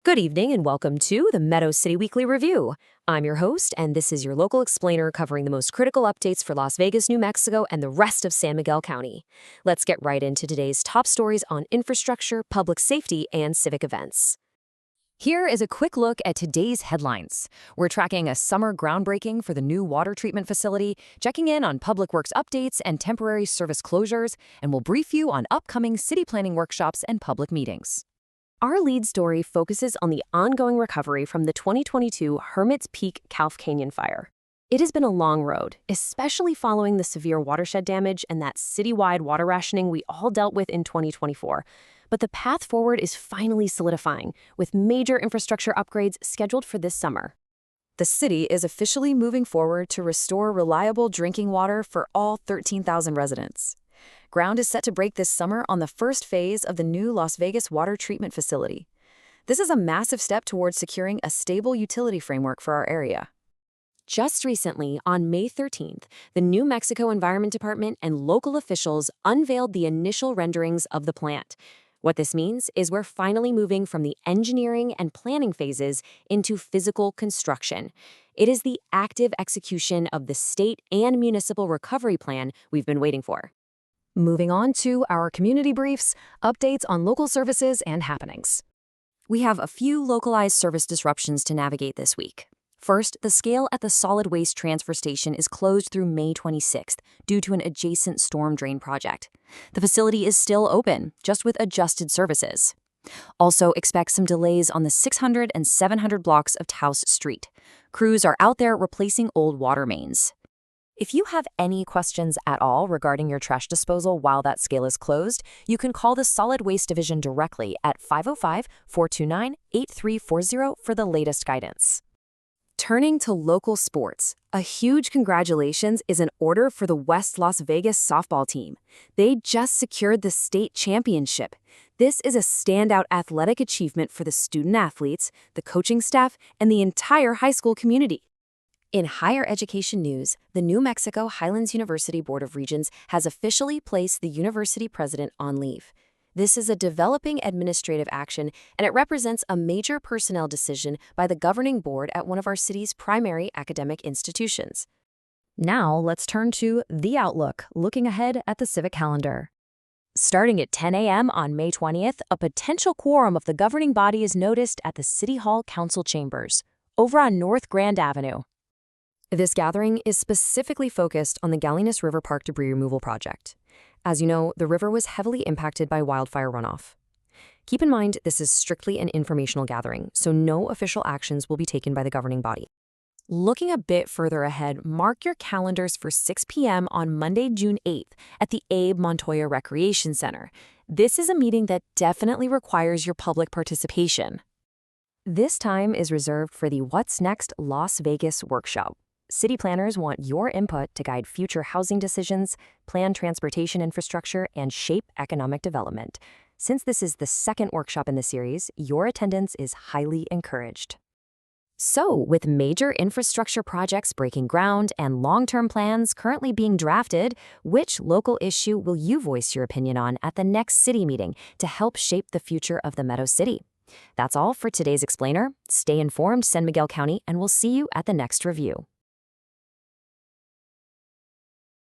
Good evening and welcome to the Meadow City Weekly Review. I'm your host, and this is your local explainer covering the most critical updates for Las Vegas, New Mexico, and the rest of San Miguel County. Let's get right into today's top stories on infrastructure, public safety, and civic events. Here is a quick look at today's headlines. We're tracking a summer groundbreaking for the new water treatment facility, checking in on public works updates and temporary service closures, and we'll brief you on upcoming city planning workshops and public meetings. Our lead story focuses on the ongoing recovery from the 2022 Hermits Peak Calf Canyon fire. It has been a long road, especially following the severe watershed damage and that citywide water rationing we all dealt with in 2024. But the path forward is finally solidifying, with major infrastructure upgrades scheduled for this summer. The city is officially moving forward to restore reliable drinking water for all 13,000 residents. Ground is set to break this summer on the first phase of the new Las Vegas water treatment facility. This is a massive step towards securing a stable utility framework for our area. Just recently, on May 13th, the New Mexico Environment Department and local officials unveiled the initial renderings of the plant. What this means is we're finally moving from the engineering and planning phases into physical construction. It is the active execution of the state and municipal recovery plan we've been waiting for. Moving on to our community briefs, updates on local services and happenings. We have a few localized service disruptions to navigate this week. First, the scale at the solid waste transfer station is closed through May 26th due to an adjacent storm drain project. The facility is still open, just with adjusted services. Also, expect some delays on the 600 and 700 blocks of Taos Street. Crews are out there replacing old water mains. If you have any questions at all regarding your trash disposal while that scale is closed, you can call the Solid Waste Division directly at 505-429-8340 for the latest guidance. Turning to local sports, a huge congratulations is in order for the West Las Vegas softball team. They just secured the state championship. This is a standout athletic achievement for the student athletes, the coaching staff, and the entire high school community. In higher education news, the New Mexico Highlands University Board of Regents has officially placed the university president on leave. This is a developing administrative action, and it represents a major personnel decision by the governing board at one of our city's primary academic institutions. Now let's turn to The Outlook, looking ahead at the civic calendar. Starting at 10 a.m. on May 20th, a potential quorum of the governing body is noticed at the City Hall Council Chambers, over on North Grand Avenue. This gathering is specifically focused on the Gallinas River Park debris removal project. As you know, the river was heavily impacted by wildfire runoff. Keep in mind this is strictly an informational gathering, so no official actions will be taken by the governing body. Looking a bit further ahead, mark your calendars for 6 p.m. on Monday, June 8th at the Abe Montoya Recreation Center. This is a meeting that definitely requires your public participation. This time is reserved for the What's Next Las Vegas workshop. City planners want your input to guide future housing decisions, plan transportation infrastructure, and shape economic development. Since this is the second workshop in the series, your attendance is highly encouraged. So, with major infrastructure projects breaking ground and long-term plans currently being drafted, which local issue will you voice your opinion on at the next city meeting to help shape the future of the Meadow City? That's all for today's explainer. Stay informed, San Miguel County, and we'll see you at the next review.